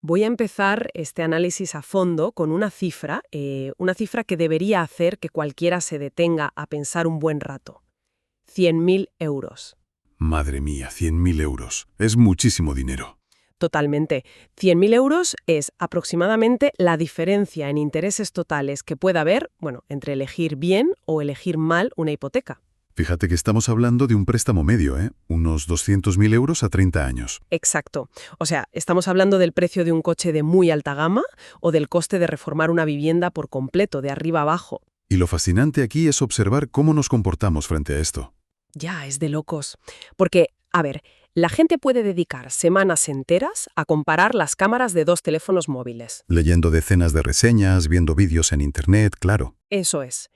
Voy a empezar este análisis a fondo con una cifra que debería hacer que cualquiera se detenga a pensar un buen rato. 100.000 euros. Madre mía, 100.000 euros. Es muchísimo dinero. Totalmente. 100.000 euros es aproximadamente la diferencia en intereses totales que pueda haber, entre elegir bien o elegir mal una hipoteca. Fíjate que estamos hablando de un préstamo medio, unos 200.000 euros a 30 años. Exacto. O sea, estamos hablando del precio de un coche de muy alta gama o del coste de reformar una vivienda por completo, de arriba abajo. Y lo fascinante aquí es observar cómo nos comportamos frente a esto. Ya, es de locos. Porque, a ver, la gente puede dedicar semanas enteras a comparar las cámaras de 2 teléfonos móviles. Leyendo decenas de reseñas, viendo vídeos en Internet, claro. Eso es.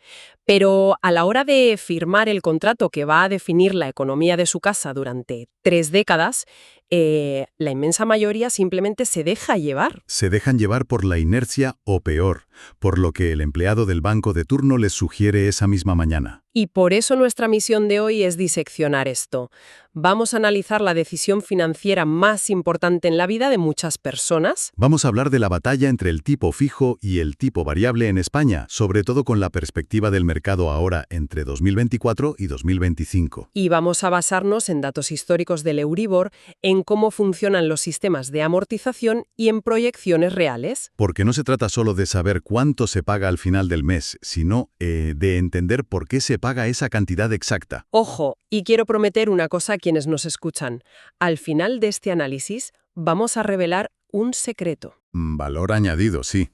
Pero a la hora de firmar el contrato que va a definir la economía de su casa durante 3 décadas, la inmensa mayoría simplemente se deja llevar. Se dejan llevar por la inercia o peor, por lo que el empleado del banco de turno les sugiere esa misma mañana. Y por eso nuestra misión de hoy es diseccionar esto. Vamos a analizar la decisión financiera más importante en la vida de muchas personas. Vamos a hablar de la batalla entre el tipo fijo y el tipo variable en España, sobre todo con la perspectiva del mercado ahora entre 2024 y 2025. Y vamos a basarnos en datos históricos del Euribor, en cómo funcionan los sistemas de amortización y en proyecciones reales. Porque no se trata solo de saber cuánto se paga al final del mes, sino de entender por qué se paga esa cantidad exacta. Ojo, y quiero prometer una cosa a quienes nos escuchan. Al final de este análisis vamos a revelar un secreto. Valor añadido, sí.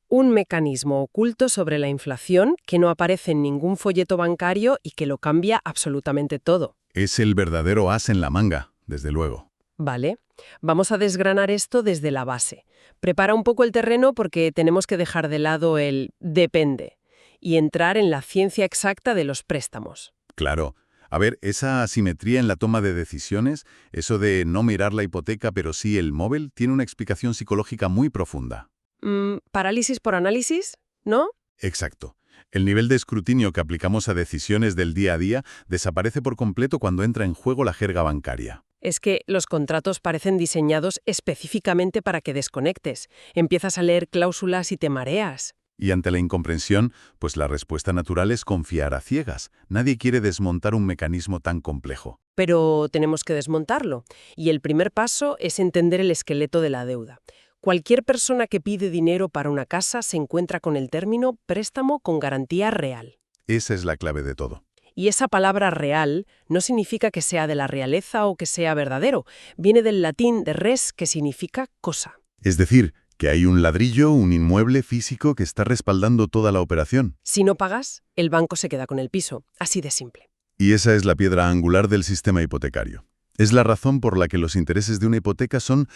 Un mecanismo oculto sobre la inflación que no aparece en ningún folleto bancario y que lo cambia absolutamente todo. Es el verdadero as en la manga, desde luego. Vale, vamos a desgranar esto desde la base. Prepara un poco el terreno porque tenemos que dejar de lado el depende y entrar en la ciencia exacta de los préstamos. Claro. A ver, esa asimetría en la toma de decisiones, eso de no mirar la hipoteca pero sí el móvil, tiene una explicación psicológica muy profunda. ¿Parálisis por análisis? ¿No? Exacto. El nivel de escrutinio que aplicamos a decisiones del día a día desaparece por completo cuando entra en juego la jerga bancaria. Es que los contratos parecen diseñados específicamente para que desconectes. Empiezas a leer cláusulas y te mareas. Y ante la incomprensión, pues la respuesta natural es confiar a ciegas. Nadie quiere desmontar un mecanismo tan complejo. Pero tenemos que desmontarlo. Y el primer paso es entender el esqueleto de la deuda. Cualquier persona que pide dinero para una casa se encuentra con el término préstamo con garantía real. Esa es la clave de todo. Y esa palabra real no significa que sea de la realeza o que sea verdadero. Viene del latín de res, que significa cosa. Es decir, que hay un ladrillo, un inmueble físico que está respaldando toda la operación. Si no pagas, el banco se queda con el piso. Así de simple. Y esa es la piedra angular del sistema hipotecario. Es la razón por la que los intereses de una hipoteca son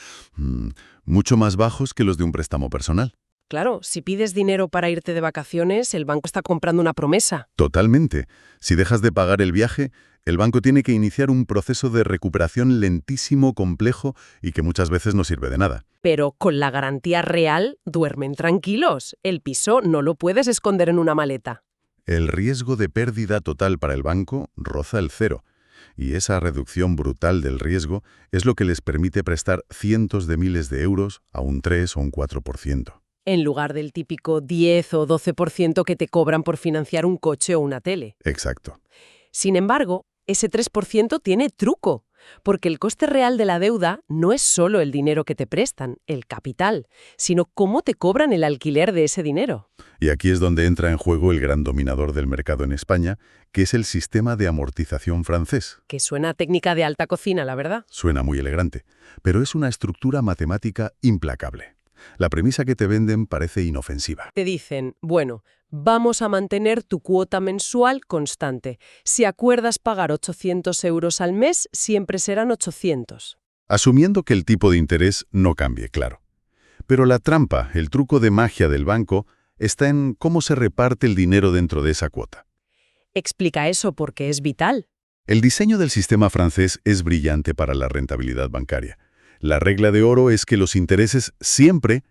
mucho más bajos que los de un préstamo personal. Claro, si pides dinero para irte de vacaciones, el banco está comprando una promesa. Totalmente. Si dejas de pagar el viaje, el banco tiene que iniciar un proceso de recuperación lentísimo, complejo y que muchas veces no sirve de nada. Pero con la garantía real, duermen tranquilos. El piso no lo puedes esconder en una maleta. El riesgo de pérdida total para el banco roza el cero. Y esa reducción brutal del riesgo es lo que les permite prestar cientos de miles de euros a un 3 o un 4%. En lugar del típico 10 o 12% que te cobran por financiar un coche o una tele. Exacto. Sin embargo, ese 3% tiene truco, porque el coste real de la deuda no es solo el dinero que te prestan, el capital, sino cómo te cobran el alquiler de ese dinero. Y aquí es donde entra en juego el gran dominador del mercado en España, que es el sistema de amortización francés. Que suena a técnica de alta cocina, la verdad. Suena muy elegante, pero es una estructura matemática implacable. La premisa que te venden parece inofensiva. Te dicen, bueno, vamos a mantener tu cuota mensual constante. Si acuerdas pagar 800 euros al mes, siempre serán 800. Asumiendo que el tipo de interés no cambie, claro. Pero la trampa, el truco de magia del banco, está en cómo se reparte el dinero dentro de esa cuota. Explica eso porque es vital. El diseño del sistema francés es brillante para la rentabilidad bancaria. La regla de oro es que los intereses siempre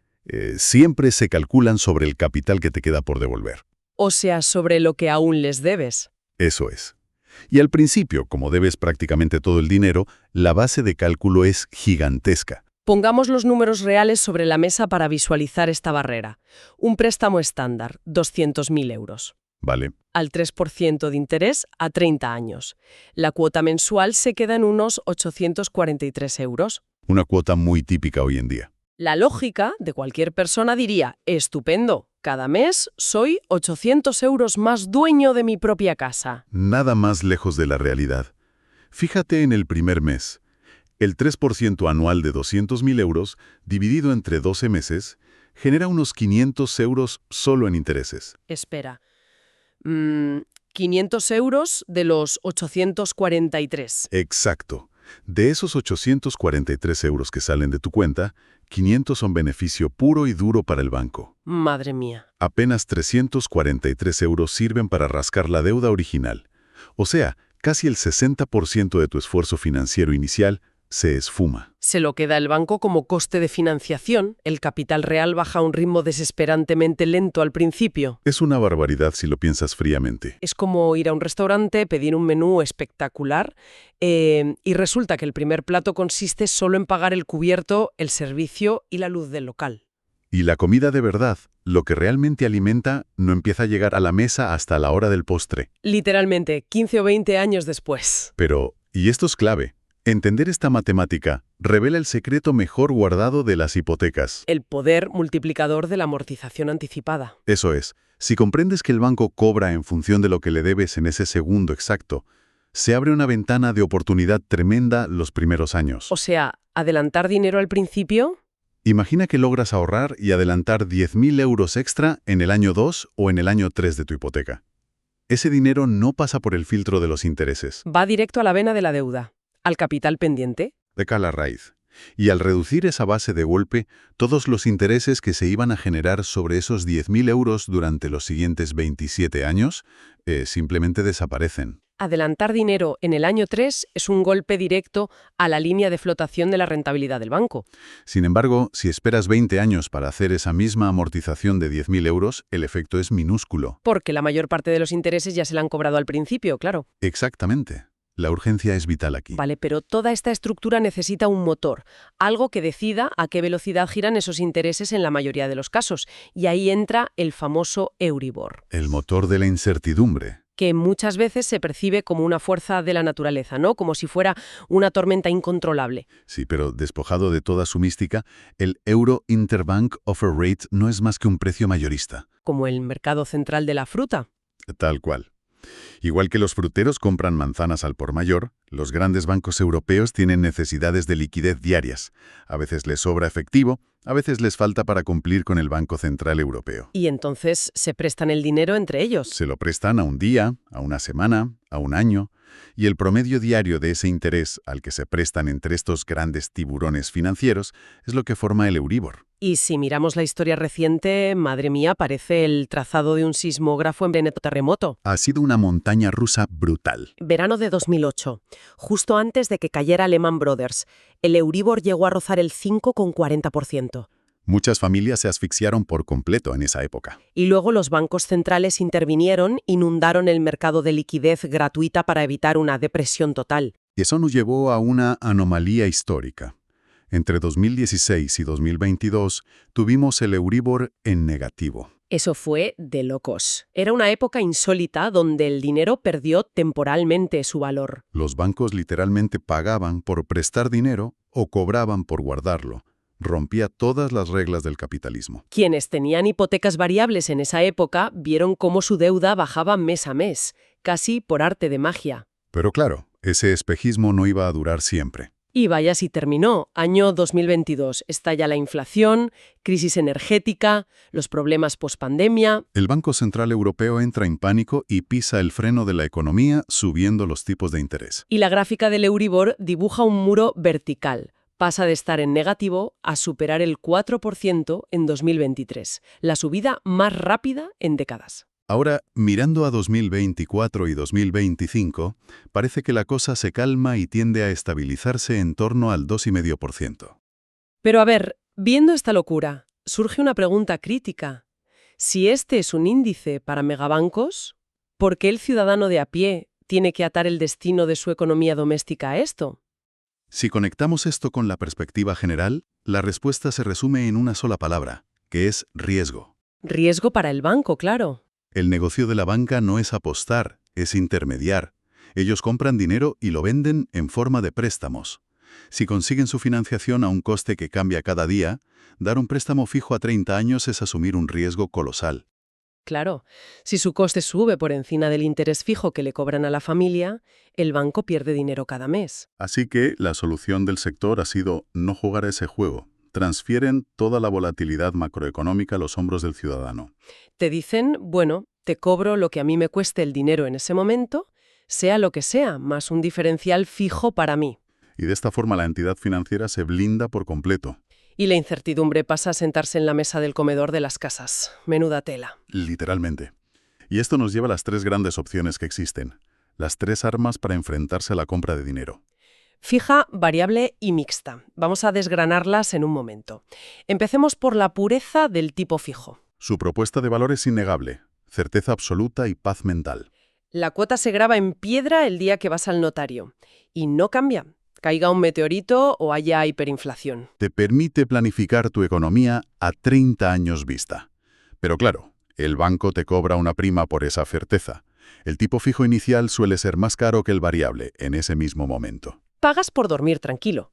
se calculan sobre el capital que te queda por devolver. O sea, sobre lo que aún les debes. Eso es. Y al principio, como debes prácticamente todo el dinero, la base de cálculo es gigantesca. Pongamos los números reales sobre la mesa para visualizar esta barrera. Un préstamo estándar, 200.000 euros. Vale. Al 3% de interés a 30 años. La cuota mensual se queda en unos 843 euros. Una cuota muy típica hoy en día. La lógica de cualquier persona diría, estupendo, cada mes soy 800 euros más dueño de mi propia casa. Nada más lejos de la realidad. Fíjate en el primer mes. El 3% anual de 200.000 euros, dividido entre 12 meses, genera unos 500 euros solo en intereses. Espera. 500 euros de los 843. Exacto. De esos 843 euros que salen de tu cuenta, 500 son beneficio puro y duro para el banco. Madre mía. Apenas 343 euros sirven para rascar la deuda original. O sea, casi el 60% de tu esfuerzo financiero inicial se esfuma. Se lo queda el banco como coste de financiación. El capital real baja a un ritmo desesperantemente lento al principio. Es una barbaridad si lo piensas fríamente. Es como ir a un restaurante, pedir un menú espectacular y resulta que el primer plato consiste solo en pagar el cubierto, el servicio y la luz del local. Y la comida de verdad, lo que realmente alimenta, no empieza a llegar a la mesa hasta la hora del postre. Literalmente, 15 o 20 años después. Pero, y esto es clave, entender esta matemática revela el secreto mejor guardado de las hipotecas. El poder multiplicador de la amortización anticipada. Eso es, si comprendes que el banco cobra en función de lo que le debes en ese segundo exacto, se abre una ventana de oportunidad tremenda los primeros años. O sea, adelantar dinero al principio. Imagina que logras ahorrar y adelantar 10.000 euros extra en el año 2 o en el año 3 de tu hipoteca. Ese dinero no pasa por el filtro de los intereses. Va directo a la vena de la deuda. Al capital pendiente. De cala raíz. Y al reducir esa base de golpe, todos los intereses que se iban a generar sobre esos 10.000 euros durante los siguientes 27 años simplemente desaparecen. Adelantar dinero en el año 3 es un golpe directo a la línea de flotación de la rentabilidad del banco. Sin embargo, si esperas 20 años para hacer esa misma amortización de 10.000 euros, el efecto es minúsculo. Porque la mayor parte de los intereses ya se la han cobrado al principio, claro. Exactamente. La urgencia es vital aquí. Vale, pero toda esta estructura necesita un motor, algo que decida a qué velocidad giran esos intereses en la mayoría de los casos. Y ahí entra el famoso Euribor. El motor de la incertidumbre. Que muchas veces se percibe como una fuerza de la naturaleza, ¿no? Como si fuera una tormenta incontrolable. Sí, pero despojado de toda su mística, el Euro Interbank Offer Rate no es más que un precio mayorista. Como el mercado central de la fruta. Tal cual. Igual que los fruteros compran manzanas al por mayor, los grandes bancos europeos tienen necesidades de liquidez diarias. A veces les sobra efectivo, a veces les falta para cumplir con el Banco Central Europeo. Y entonces se prestan el dinero entre ellos. Se lo prestan a un día, a una semana, a un año, y el promedio diario de ese interés al que se prestan entre estos grandes tiburones financieros es lo que forma el Euribor. Y si miramos la historia reciente, madre mía, parece el trazado de un sismógrafo en pleno terremoto. Ha sido una montaña rusa brutal. Verano de 2008, justo antes de que cayera Lehman Brothers, el Euribor llegó a rozar el 5,40%. Muchas familias se asfixiaron por completo en esa época. Y luego los bancos centrales intervinieron, inundaron el mercado de liquidez gratuita para evitar una depresión total. Y eso nos llevó a una anomalía histórica. Entre 2016 y 2022 tuvimos el Euribor en negativo. Eso fue de locos. Era una época insólita donde el dinero perdió temporalmente su valor. Los bancos literalmente pagaban por prestar dinero o cobraban por guardarlo. Rompía todas las reglas del capitalismo. Quienes tenían hipotecas variables en esa época vieron cómo su deuda bajaba mes a mes, casi por arte de magia. Pero claro, ese espejismo no iba a durar siempre. Y vaya si terminó. Año 2022. Estalla la inflación, crisis energética, los problemas pospandemia. El Banco Central Europeo entra en pánico y pisa el freno de la economía subiendo los tipos de interés. Y la gráfica del Euribor dibuja un muro vertical. Pasa de estar en negativo a superar el 4% en 2023, la subida más rápida en décadas. Ahora, mirando a 2024 y 2025, parece que la cosa se calma y tiende a estabilizarse en torno al 2,5%. Pero a ver, viendo esta locura, surge una pregunta crítica. Si este es un índice para megabancos, ¿por qué el ciudadano de a pie tiene que atar el destino de su economía doméstica a esto? Si conectamos esto con la perspectiva general, la respuesta se resume en una sola palabra, que es riesgo. Riesgo para el banco, claro. El negocio de la banca no es apostar, es intermediar. Ellos compran dinero y lo venden en forma de préstamos. Si consiguen su financiación a un coste que cambia cada día, dar un préstamo fijo a 30 años es asumir un riesgo colosal. Claro, si su coste sube por encima del interés fijo que le cobran a la familia, el banco pierde dinero cada mes. Así que la solución del sector ha sido no jugar a ese juego. Transfieren toda la volatilidad macroeconómica a los hombros del ciudadano. Te dicen, bueno, te cobro lo que a mí me cueste el dinero en ese momento, sea lo que sea, más un diferencial fijo para mí. Y de esta forma la entidad financiera se blinda por completo. Y la incertidumbre pasa a sentarse en la mesa del comedor de las casas. Menuda tela. Literalmente. Y esto nos lleva a las 3 grandes opciones que existen. Las 3 armas para enfrentarse a la compra de dinero. Fija, variable y mixta. Vamos a desgranarlas en un momento. Empecemos por la pureza del tipo fijo. Su propuesta de valor es innegable. Certeza absoluta y paz mental. La cuota se graba en piedra el día que vas al notario. Y no cambia. Caiga un meteorito o haya hiperinflación. Te permite planificar tu economía a 30 años vista. Pero claro, el banco te cobra una prima por esa certeza. El tipo fijo inicial suele ser más caro que el variable en ese mismo momento. Pagas por dormir tranquilo.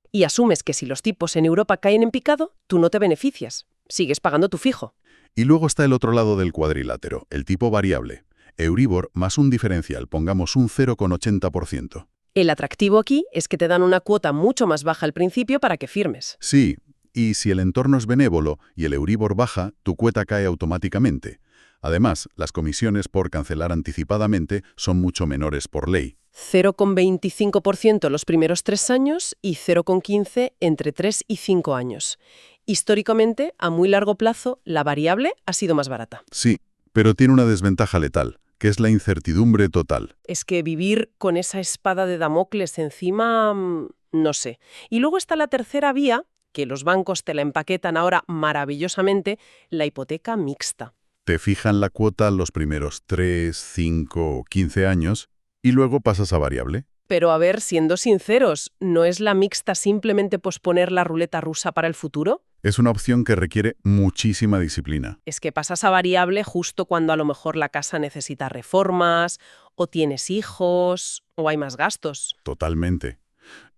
Y asumes que si los tipos en Europa caen en picado, tú no te beneficias. Sigues pagando tu fijo. Y luego está el otro lado del cuadrilátero, el tipo variable. Euribor más un diferencial, pongamos un 0,80%. El atractivo aquí es que te dan una cuota mucho más baja al principio para que firmes. Sí, y si el entorno es benévolo y el Euribor baja, tu cuota cae automáticamente. Además, las comisiones por cancelar anticipadamente son mucho menores por ley. 0,25% los primeros 3 años y 0,15% entre 3 y 5 años. Históricamente, a muy largo plazo, la variable ha sido más barata. Sí, pero tiene una desventaja letal, que es la incertidumbre total. Es que vivir con esa espada de Damocles encima, no sé. Y luego está la tercera vía, que los bancos te la empaquetan ahora maravillosamente, la hipoteca mixta. Te fijan la cuota los primeros 3, 5 o 15 años y luego pasas a variable. Pero a ver, siendo sinceros, ¿no es la mixta simplemente posponer la ruleta rusa para el futuro? Es una opción que requiere muchísima disciplina. Es que pasas a variable justo cuando a lo mejor la casa necesita reformas, o tienes hijos, o hay más gastos. Totalmente.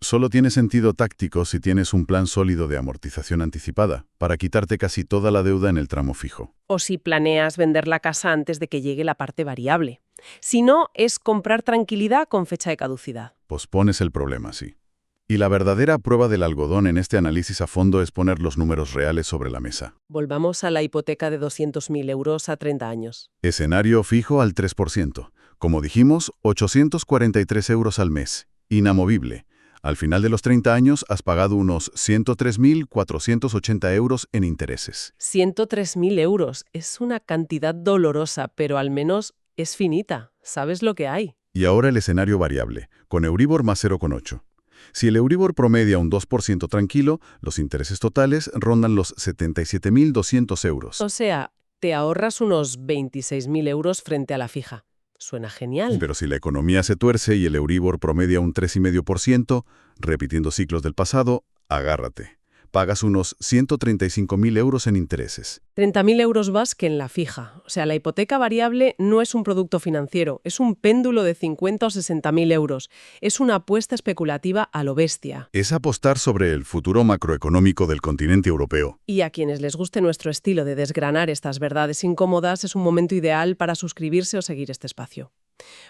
Solo tiene sentido táctico si tienes un plan sólido de amortización anticipada, para quitarte casi toda la deuda en el tramo fijo. O si planeas vender la casa antes de que llegue la parte variable. Si no, es comprar tranquilidad con fecha de caducidad. Pospones el problema, sí. Y la verdadera prueba del algodón en este análisis a fondo es poner los números reales sobre la mesa. Volvamos a la hipoteca de 200.000 euros a 30 años. Escenario fijo al 3%. Como dijimos, 843 euros al mes. Inamovible. Al final de los 30 años has pagado unos 103.480 euros en intereses. 103.000 euros. Es una cantidad dolorosa, pero al menos es finita. ¿Sabes lo que hay? Y ahora el escenario variable, con Euribor más 0,8. Si el Euribor promedia un 2% tranquilo, los intereses totales rondan los 77.200 euros. O sea, te ahorras unos 26.000 euros frente a la fija. Suena genial. Pero si la economía se tuerce y el Euribor promedia un 3,5%, repitiendo ciclos del pasado, agárrate. Pagas unos 135.000 euros en intereses. 30.000 euros más que en la fija. O sea, la hipoteca variable no es un producto financiero, es un péndulo de 50 o 60.000 euros. Es una apuesta especulativa a lo bestia. Es apostar sobre el futuro macroeconómico del continente europeo. Y a quienes les guste nuestro estilo de desgranar estas verdades incómodas, es un momento ideal para suscribirse o seguir este espacio.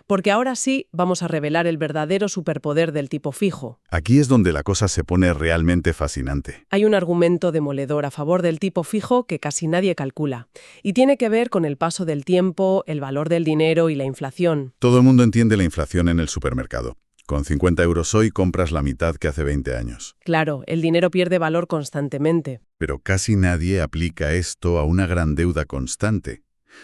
Porque ahora sí vamos a revelar el verdadero superpoder del tipo fijo. Aquí es donde la cosa se pone realmente fascinante. Hay un argumento demoledor a favor del tipo fijo que casi nadie calcula, y tiene que ver con el paso del tiempo, el valor del dinero y la inflación. Todo el mundo entiende la inflación en el supermercado. Con 50 euros hoy compras la mitad que hace 20 años. Claro, el dinero pierde valor constantemente. Pero casi nadie aplica esto a una gran deuda constante.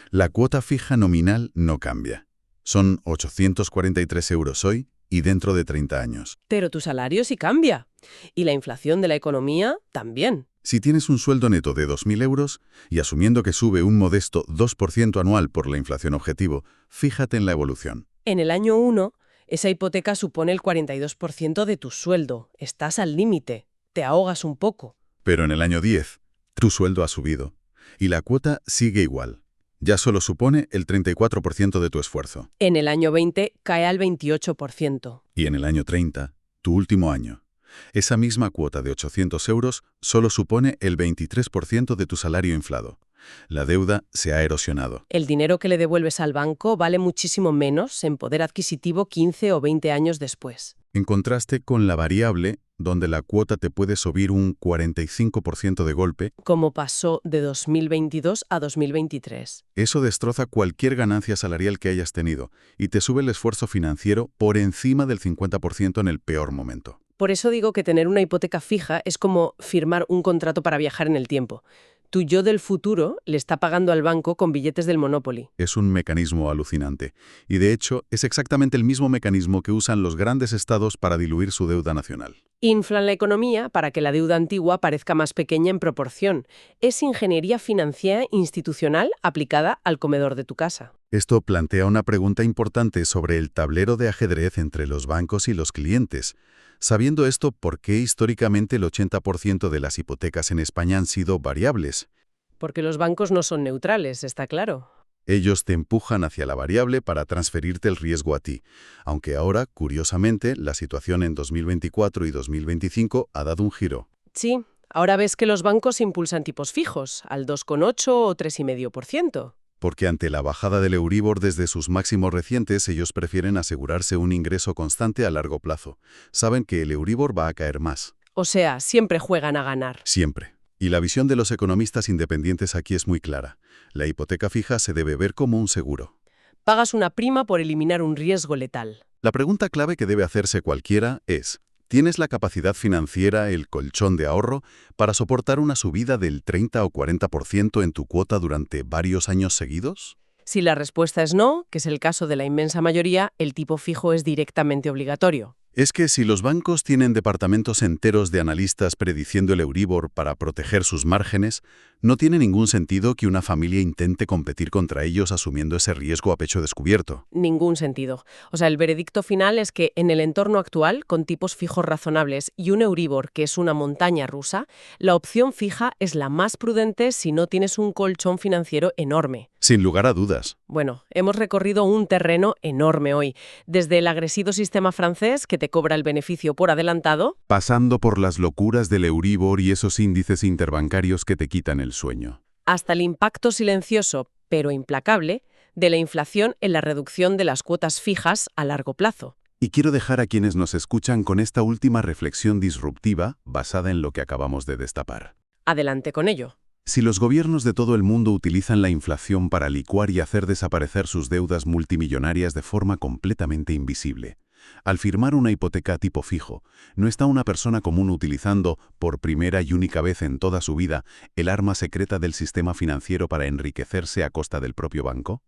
La cuota fija nominal no cambia. Son 843 euros hoy y dentro de 30 años. Pero tu salario sí cambia. Y la inflación de la economía también. Si tienes un sueldo neto de 2.000 euros y asumiendo que sube un modesto 2% anual por la inflación objetivo, fíjate en la evolución. En el año 1, Esa hipoteca supone el 42% de tu sueldo. Estás al límite. Te ahogas un poco. Pero en el año 10, tu sueldo ha subido y la cuota sigue igual. Ya solo supone el 34% de tu esfuerzo. En el año 20 cae al 28%. Y en el año 30, tu último año, esa misma cuota de 800 euros solo supone el 23% de tu salario inflado. La deuda se ha erosionado. El dinero que le devuelves al banco vale muchísimo menos en poder adquisitivo 15 o 20 años después. En contraste con la variable, donde la cuota te puede subir un 45% de golpe, Como pasó de 2022 a 2023. eso destroza cualquier ganancia salarial que hayas tenido y te sube el esfuerzo financiero por encima del 50% en el peor momento. Por eso digo que tener una hipoteca fija es como firmar un contrato para viajar en el tiempo. Tu yo del futuro le está pagando al banco con billetes del Monopoly. Es un mecanismo alucinante. Y de hecho, es exactamente el mismo mecanismo que usan los grandes estados para diluir su deuda nacional. Inflan la economía para que la deuda antigua parezca más pequeña en proporción. Es ingeniería financiera institucional aplicada al comedor de tu casa. Esto plantea una pregunta importante sobre el tablero de ajedrez entre los bancos y los clientes. Sabiendo esto, ¿por qué históricamente el 80% de las hipotecas en España han sido variables? Porque los bancos no son neutrales, está claro. Ellos te empujan hacia la variable para transferirte el riesgo a ti, aunque ahora, curiosamente, la situación en 2024 y 2025 ha dado un giro. Sí, ahora ves que los bancos impulsan tipos fijos, al 2,8 o 3,5%. Porque ante la bajada del Euribor desde sus máximos recientes, ellos prefieren asegurarse un ingreso constante a largo plazo. Saben que el Euribor va a caer más. O sea, siempre juegan a ganar. Siempre. Y la visión de los economistas independientes aquí es muy clara. La hipoteca fija se debe ver como un seguro. Pagas una prima por eliminar un riesgo letal. La pregunta clave que debe hacerse cualquiera es: ¿tienes la capacidad financiera, el colchón de ahorro, para soportar una subida del 30 o 40% en tu cuota durante varios años seguidos? Si la respuesta es no, que es el caso de la inmensa mayoría, el tipo fijo es directamente obligatorio. Es que si los bancos tienen departamentos enteros de analistas prediciendo el Euribor para proteger sus márgenes, no tiene ningún sentido que una familia intente competir contra ellos asumiendo ese riesgo a pecho descubierto. Ningún sentido. O sea, el veredicto final es que en el entorno actual, con tipos fijos razonables y un Euribor que es una montaña rusa, la opción fija es la más prudente si no tienes un colchón financiero enorme. Sin lugar a dudas. Bueno, hemos recorrido un terreno enorme hoy, desde el agresivo sistema francés que te cobra el beneficio por adelantado, Pasando por las locuras del Euribor y esos índices interbancarios que te quitan el sueño. hasta el impacto silencioso, pero implacable, de la inflación en la reducción de las cuotas fijas a largo plazo. Y quiero dejar a quienes nos escuchan con esta última reflexión disruptiva basada en lo que acabamos de destapar. Adelante con ello. Si los gobiernos de todo el mundo utilizan la inflación para licuar y hacer desaparecer sus deudas multimillonarias de forma completamente invisible, al firmar una hipoteca tipo fijo, ¿no está una persona común utilizando, por primera y única vez en toda su vida, el arma secreta del sistema financiero para enriquecerse a costa del propio banco?